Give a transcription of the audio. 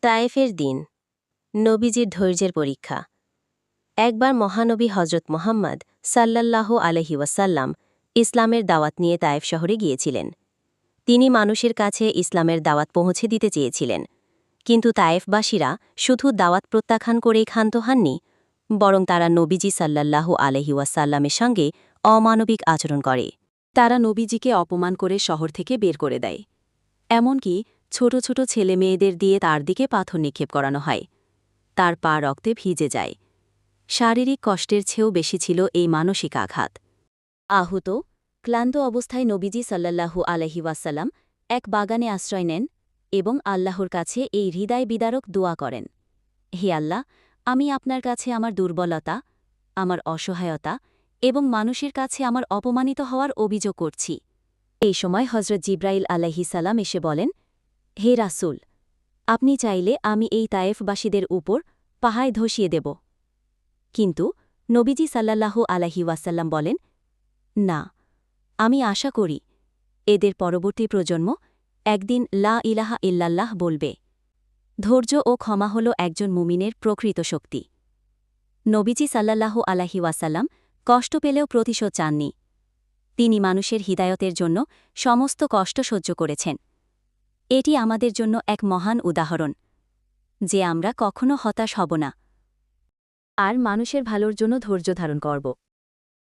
তায়েফের দিন নবীজির ধৈর্যের পরীক্ষা। একবার মহানবী হজরত মোহাম্মদ সাল্লাল্লাহু আলহি ওয়াসাল্লাম ইসলামের দাওয়াত নিয়ে তায়েফ শহরে গিয়েছিলেন। তিনি মানুষের কাছে ইসলামের দাওয়াত পৌঁছে দিতে চেয়েছিলেন, কিন্তু তায়েফবাসীরা শুধু দাওয়াত প্রত্যাখ্যান করেই ক্ষান্ত হননি, বরং তারা নবীজি সাল্লাল্লাহু আলহি ওয়াসাল্লামের সঙ্গে অমানবিক আচরণ করে। তারা নবীজিকে অপমান করে শহর থেকে বের করে দেয়। এমনকি ছোট ছোট ছেলে মেয়েদের দিয়ে তার দিকে পাথর নিক্ষেপ করানো হয়। তার পা রক্তে ভিজে যায়। শারীরিক কষ্টের চেয়েও বেশি ছিল এই মানসিক আঘাত। আহত, ক্লান্ত অবস্থায় নবীজি সাল্লাল্লাহু আলহি ওয়াসাল্লাম এক বাগানে আশ্রয় নেন এবং আল্লাহর কাছে এই হৃদয় বিদারক দোয়া করেন, হে আল্লাহ, আমি আপনার কাছে আমার দুর্বলতা, আমার অসহায়তা এবং মানুষের কাছে আমার অপমানিত হওয়ার অভিযোগ করছি। এই সময় হজরত জিব্রাইল আলাইহিস সালাম এসে বলেন, হে রাসূল, আপনি চাইলে আমি এই তায়েফবাসীদের উপর পাহাড় ধসিয়ে দেব। কিন্তু নবীজি সাল্লাল্লাহু আলাইহি ওয়াসাল্লাম বলেন, না, আমি আশা করি এদের পরবর্তী প্রজন্ম একদিন লা ইলাহা ইল্লাল্লাহ বলবে। ধৈর্য ও ক্ষমা হল একজন মুমিনের প্রকৃত শক্তি। নবীজি সাল্লাল্লাহু আলাইহি ওয়াসাল্লাম কষ্ট পেলেও প্রতিশোধ চাননি। তিনি মানুষের হিদায়তের জন্য সমস্ত কষ্ট সহ্য করেছেন। এটি আমাদের জন্য এক মহান উদাহরণ যে আমরা কখনো হতাশ হব না আর মানুষের ভালোর জন্য ধৈর্য ধারণ করব।